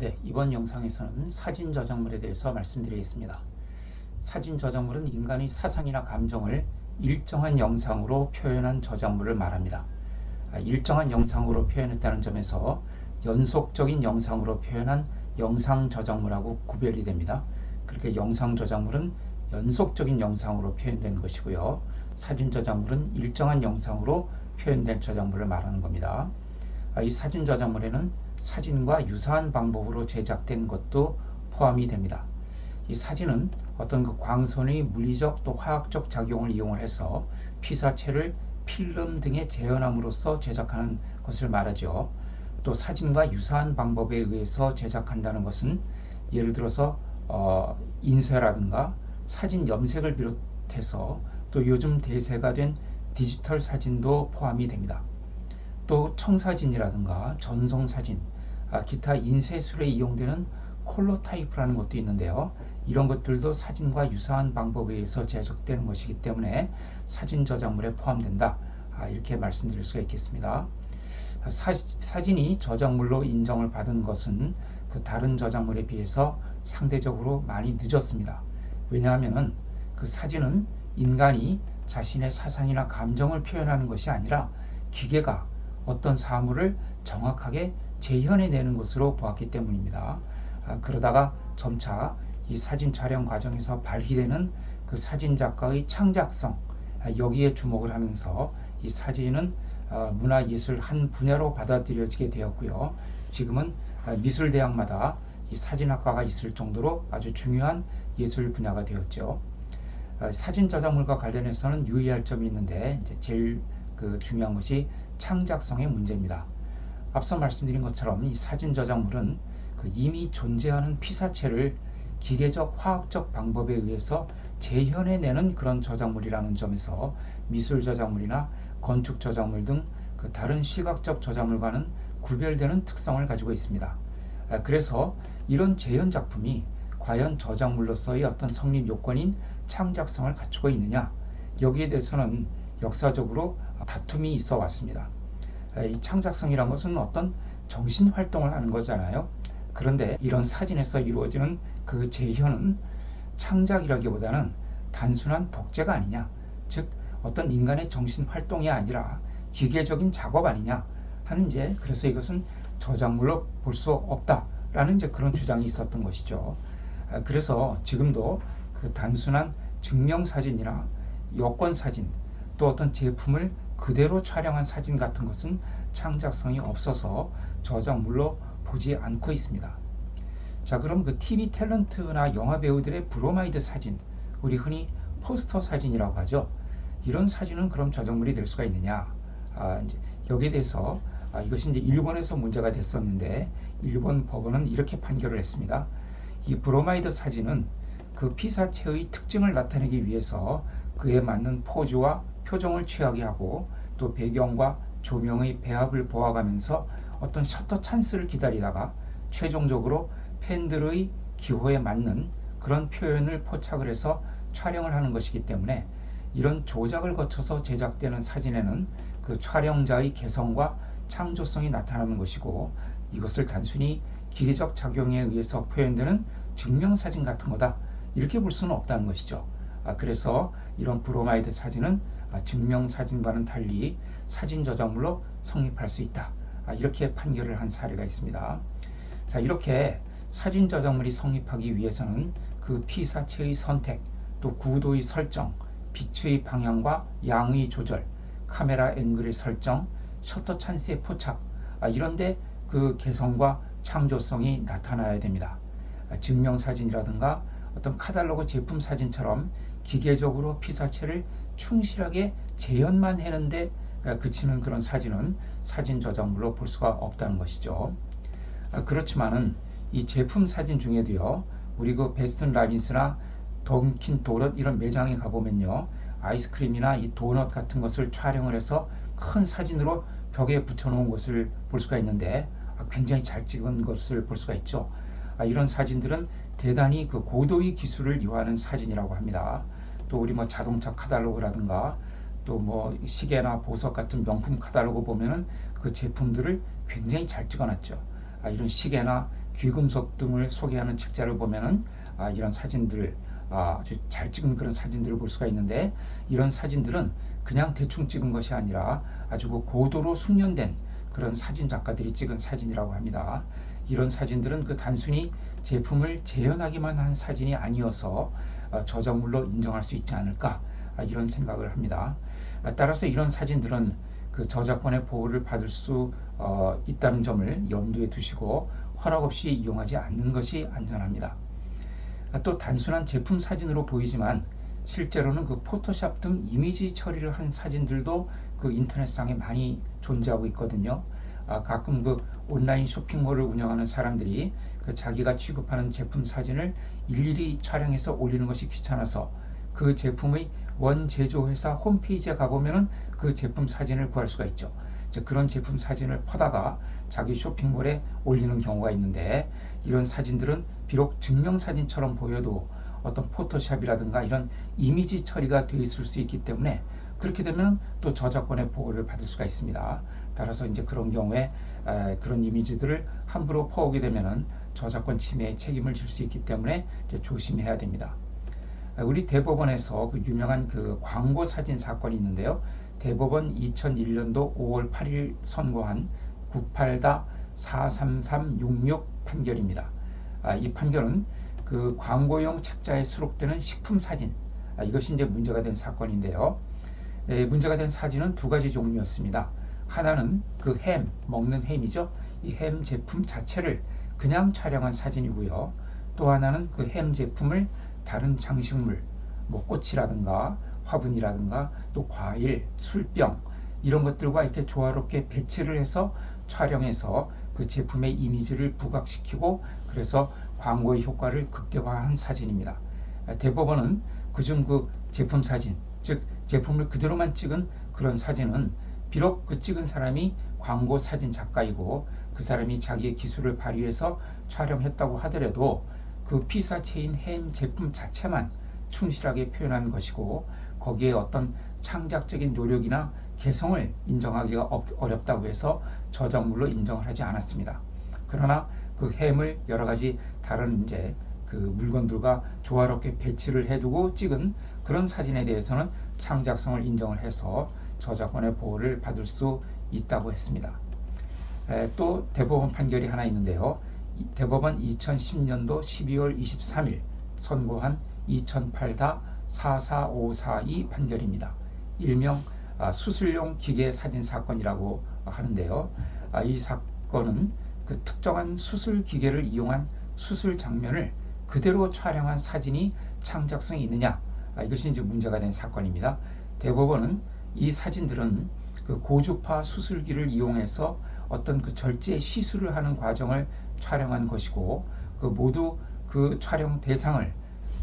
네, 이번 영상에서는 사진 저작물에 대해서 말씀드리겠습니다. 사진 저작물은 인간의 사상이나 감정을 일정한 영상으로 표현한 저작물을 말합니다. 일정한 영상으로 표현했다는 점에서 연속적인 영상으로 표현한 영상 저작물하고 구별이 됩니다. 그렇게 영상 저작물은 연속적인 영상으로 표현된 것이고요. 사진 저작물은 일정한 영상으로 표현된 저작물을 말하는 겁니다. 이 사진 저작물에는 사진과 유사한 방법으로 제작된 것도 포함이 됩니다. 이 사진은 어떤 그 광선의 물리적 또 화학적 작용을 이용을 해서 피사체를 필름 등에 재현함으로써 제작하는 것을 말하죠. 또 사진과 유사한 방법에 의해서 제작한다는 것은 예를 들어서 인쇄라든가 사진 염색을 비롯해서 또 요즘 대세가 된 디지털 사진도 포함이 됩니다. 또 청사진이라든가 전송사진, 기타 인쇄술에 이용되는 콜로타이프라는 것도 있는데요. 이런 것들도 사진과 유사한 방법에 의해서 제작되는 것이기 때문에 사진 저작물에 포함된다. 이렇게 말씀드릴 수가 있겠습니다. 사진이 저작물로 인정을 받은 것은 그 다른 저작물에 비해서 상대적으로 많이 늦었습니다. 왜냐하면 그 사진은 인간이 자신의 사상이나 감정을 표현하는 것이 아니라 기계가 어떤 사물을 정확하게 재현해내는 것으로 보았기 때문입니다. 그러다가 점차 이 사진 촬영 과정에서 발휘되는 그 사진 작가의 창작성, 여기에 주목을 하면서 이 사진은 문화예술 한 분야로 받아들여지게 되었고요. 지금은 미술대학마다 이 사진학과가 있을 정도로 아주 중요한 예술 분야가 되었죠. 사진 저작물과 관련해서는 유의할 점이 있는데 제일 중요한 것이 창작성의 문제입니다. 앞서 말씀드린 것처럼 이 사진 저작물은 이미 존재하는 피사체를 기계적 화학적 방법에 의해서 재현해내는 그런 저작물이라는 점에서 미술 저작물이나 건축 저작물 등 다른 시각적 저작물과는 구별되는 특성을 가지고 있습니다. 그래서 이런 재현 작품이 과연 저작물로서의 어떤 성립 요건인 창작성을 갖추고 있느냐, 여기에 대해서는 역사적으로 다툼이 있어 왔습니다. 이 창작성이란 것은 어떤 정신 활동을 하는 거잖아요. 그런데 이런 사진에서 이루어지는 그 재현은 창작이라기보다는 단순한 복제가 아니냐, 즉 어떤 인간의 정신 활동이 아니라 기계적인 작업 아니냐 하는 그래서 이것은 저작물로 볼 수 없다라는 그런 주장이 있었던 것이죠. 그래서 지금도 그 단순한 증명사진이나 여권사진 또 어떤 제품을 그대로 촬영한 사진 같은 것은 창작성이 없어서 저작물로 보지 않고 있습니다. 자, 그럼 그 TV 탤런트나 영화 배우들의 브로마이드 사진, 우리 흔히 포스터 사진이라고 하죠. 이런 사진은 그럼 저작물이 될 수가 있느냐? 여기에 대해서 이것이 일본에서 문제가 됐었는데 일본 법원은 이렇게 판결을 했습니다. 이 브로마이드 사진은 그 피사체의 특징을 나타내기 위해서 그에 맞는 포즈와 표정을 취하게 하고 또 배경과 조명의 배합을 보아가면서 어떤 셔터 찬스를 기다리다가 최종적으로 팬들의 기호에 맞는 그런 표현을 포착을 해서 촬영을 하는 것이기 때문에 이런 조작을 거쳐서 제작되는 사진에는 그 촬영자의 개성과 창조성이 나타나는 것이고 이것을 단순히 기계적 작용에 의해서 표현되는 증명사진 같은 거다, 이렇게 볼 수는 없다는 것이죠. 그래서 이런 브로마이드 사진은 증명사진과는 달리 사진 저작물로 성립할 수 있다, 이렇게 판결을 한 사례가 있습니다. 자, 이렇게 사진 저작물이 성립하기 위해서는 그 피사체의 선택, 또 구도의 설정, 빛의 방향과 양의 조절, 카메라 앵글의 설정, 셔터 찬스의 포착, 이런데 그 개성과 창조성이 나타나야 됩니다. 증명사진이라든가 어떤 카탈로그 제품 사진처럼 기계적으로 피사체를 충실하게 재현만 해는데 그치는 그런 사진은 사진 저작물로 볼 수가 없다는 것이죠. 그렇지만은 이 제품 사진 중에도요, 우리 그 베스킨 라빈스나 던킨 도넛 이런 매장에 가보면요, 아이스크림이나 이 도넛 같은 것을 촬영을 해서 큰 사진으로 벽에 붙여놓은 것을 볼 수가 있는데 굉장히 잘 찍은 것을 볼 수가 있죠. 이런 사진들은 대단히 그 고도의 기술을 이용하는 사진이라고 합니다. 또 우리 뭐 자동차 카탈로그라든가 또 뭐 시계나 보석 같은 명품 카탈로그 보면은 그 제품들을 굉장히 잘 찍어놨죠. 이런 시계나 귀금속 등을 소개하는 책자를 보면은 이런 사진들 아주 잘 찍은 그런 사진들을 볼 수가 있는데, 이런 사진들은 그냥 대충 찍은 것이 아니라 아주 고도로 숙련된 그런 사진 작가들이 찍은 사진이라고 합니다. 이런 사진들은 단순히 제품을 재현하기만 한 사진이 아니어서 저작물로 인정할 수 있지 않을까, 이런 생각을 합니다. 따라서 이런 사진들은 그 저작권의 보호를 받을 수 있다는 점을 염두에 두시고 허락 없이 이용하지 않는 것이 안전합니다. 또 단순한 제품 사진으로 보이지만 실제로는 그 포토샵 등 이미지 처리를 한 사진들도 그 인터넷상에 많이 존재하고 있거든요. 가끔 그 온라인 쇼핑몰을 운영하는 사람들이 그 자기가 취급하는 제품 사진을 일일이 촬영해서 올리는 것이 귀찮아서 그 제품의 원 제조회사 홈페이지에 가보면은 그 제품 사진을 구할 수가 있죠. 그런 제품 사진을 퍼다가 자기 쇼핑몰에 올리는 경우가 있는데, 이런 사진들은 비록 증명사진처럼 보여도 어떤 포토샵이라든가 이런 이미지 처리가 되어 있을 수 있기 때문에 그렇게 되면 또 저작권의 보호를 받을 수가 있습니다. 따라서 이제 그런 경우에 그런 이미지들을 함부로 퍼오게 되면은 저작권 침해의 책임을 질 수 있기 때문에 이제 조심해야 됩니다. 우리 대법원에서 그 유명한 그 광고 사진 사건이 있는데요. 대법원 2001년도 5월 8일 선고한 98-43366 판결입니다. 이 판결은 그 광고용 책자에 수록되는 식품 사진, 이것이 이제 문제가 된 사건인데요. 문제가 된 사진은 두 가지 종류였습니다. 하나는 그 햄, 먹는 햄이죠. 이 햄 제품 자체를 그냥 촬영한 사진이고요. 또 하나는 그 햄 제품을 다른 장식물, 뭐 꽃이라든가 화분이라든가 또 과일, 술병 이런 것들과 이렇게 조화롭게 배치를 해서 촬영해서 그 제품의 이미지를 부각시키고 그래서 광고의 효과를 극대화한 사진입니다. 대법원은 그중 그 제품 사진, 즉 제품을 그대로만 찍은 그런 사진은 비록 그 찍은 사람이 광고 사진 작가이고 그 사람이 자기의 기술을 발휘해서 촬영했다고 하더라도 그 피사체인 햄 제품 자체만 충실하게 표현한 것이고 거기에 어떤 창작적인 노력이나 개성을 인정하기가 어렵다고 해서 저작물로 인정을 하지 않았습니다. 그러나 그 햄을 여러 가지 다른 이제 그 물건들과 조화롭게 배치를 해두고 찍은 그런 사진에 대해서는 창작성을 인정을 해서 저작권의 보호를 받을 수 있다고 했습니다. 또 대법원 판결이 하나 있는데요. 대법원 2010년도 12월 23일 선고한 2008-44542 판결입니다. 일명 수술용 기계 사진 사건이라고 하는데요. 이 사건은 그 특정한 수술 기계를 이용한 수술 장면을 그대로 촬영한 사진이 창작성이 있느냐, 이것이 이제 문제가 된 사건입니다. 대법원은 이 사진들은 그 고주파 수술기를 이용해서 어떤 그 절제 시술을 하는 과정을 촬영한 것이고 그 모두 그 촬영 대상을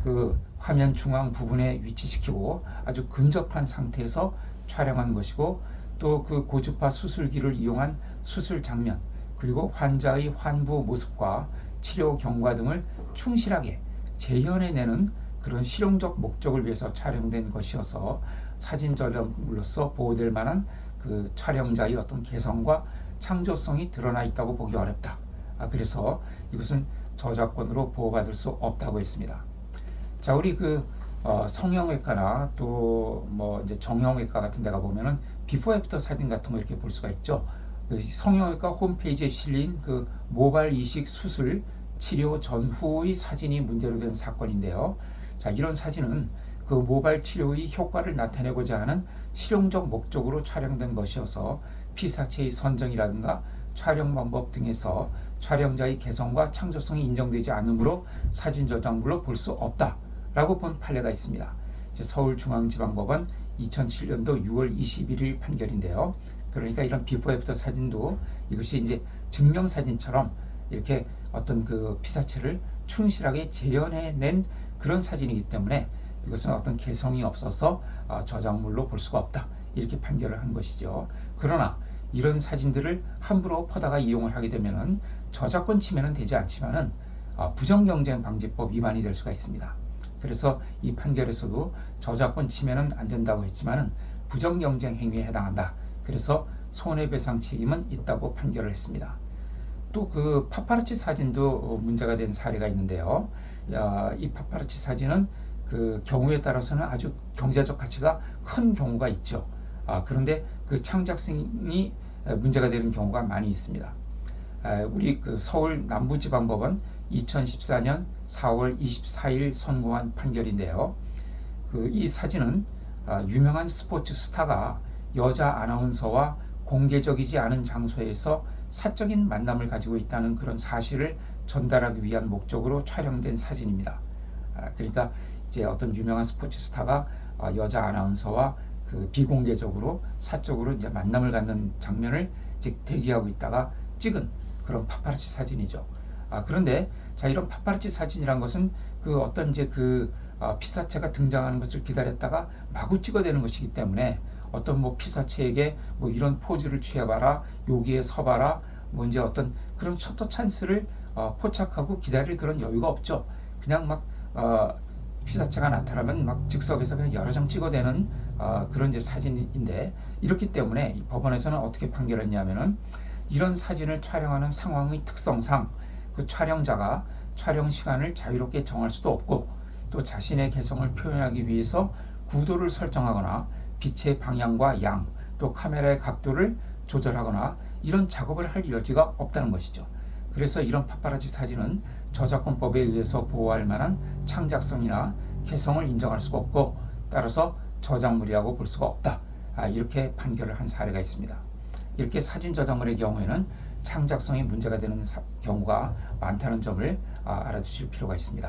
그 화면 중앙 부분에 위치시키고 아주 근접한 상태에서 촬영한 것이고 또 그 고주파 수술기를 이용한 수술 장면 그리고 환자의 환부 모습과 치료 경과 등을 충실하게 재현해내는 그런 실용적 목적을 위해서 촬영된 것이어서 사진 저작물로서 보호될 만한 그 촬영자의 어떤 개성과 창조성이 드러나 있다고 보기 어렵다. 그래서 이것은 저작권으로 보호받을 수 없다고 했습니다. 자, 우리 그 성형외과나 또 뭐 이제 정형외과 같은 데가 보면은 비포 애프터 사진 같은 거 이렇게 볼 수가 있죠. 그 성형외과 홈페이지에 실린 그 모발 이식 수술 치료 전후의 사진이 문제로 된 사건인데요. 자, 이런 사진은 그 모발 치료의 효과를 나타내고자 하는 실용적 목적으로 촬영된 것이어서 피사체의 선정이라든가 촬영 방법 등에서 촬영자의 개성과 창조성이 인정되지 않으므로 사진 저작물로 볼 수 없다라고 본 판례가 있습니다. 서울중앙지방법원 2007년도 6월 21일 판결인데요. 그러니까 이런 비포 애프터 사진도 이것이 이제 증명사진처럼 이렇게 어떤 그 피사체를 충실하게 재현해낸 그런 사진이기 때문에 이것은 어떤 개성이 없어서 저작물로 볼 수가 없다, 이렇게 판결을 한 것이죠. 그러나 이런 사진들을 함부로 퍼다가 이용을 하게 되면은 저작권 침해는 되지 않지만은 부정경쟁방지법 위반이 될 수가 있습니다. 그래서 이 판결에서도 저작권 침해는 안 된다고 했지만은 부정경쟁 행위에 해당한다. 그래서 손해배상 책임은 있다고 판결을 했습니다. 또 그 파파라치 사진도 문제가 된 사례가 있는데요. 이 파파라치 사진은 그 경우에 따라서는 아주 경제적 가치가 큰 경우가 있죠. 그런데 그 창작성이 문제가 되는 경우가 많이 있습니다. 우리 그 서울 남부지방법원 2014년 4월 24일 선고한 판결인데요. 그 이 사진은 유명한 스포츠 스타가 여자 아나운서와 공개적이지 않은 장소에서 사적인 만남을 가지고 있다는 그런 사실을 전달하기 위한 목적으로 촬영된 사진입니다. 그러니까 이제 어떤 유명한 스포츠 스타가 여자 아나운서와 그 비공개적으로 사적으로 이제 만남을 갖는 장면을 이제 대기하고 있다가 찍은 그런 파파라치 사진이죠. 그런데 자, 이런 파파라치 사진이란 것은 그 어떤 이제 그 피사체가 등장하는 것을 기다렸다가 마구 찍어대는 것이기 때문에 어떤 뭐 피사체에게 뭐 이런 포즈를 취해봐라, 여기에 서봐라, 뭐 이제 어떤 그런 셔터 찬스를 포착하고 기다릴 그런 여유가 없죠. 그냥 막 피사체가 나타나면 막 즉석에서 그냥 여러 장 찍어대는 그런 이제 사진인데, 이렇기 때문에 이 법원에서는 어떻게 판결했냐면은 이런 사진을 촬영하는 상황의 특성상 그 촬영자가 촬영 시간을 자유롭게 정할 수도 없고, 또 자신의 개성을 표현하기 위해서 구도를 설정하거나 빛의 방향과 양, 또 카메라의 각도를 조절하거나 이런 작업을 할 여지가 없다는 것이죠. 그래서 이런 파파라치 사진은 저작권법에 의해서 보호할 만한 창작성이나 개성을 인정할 수가 없고, 따라서 저작물이라고 볼 수가 없다. 이렇게 판결을 한 사례가 있습니다. 이렇게 사진 저작물의 경우에는 창작성이 문제가 되는 경우가 많다는 점을 알아두실 필요가 있습니다.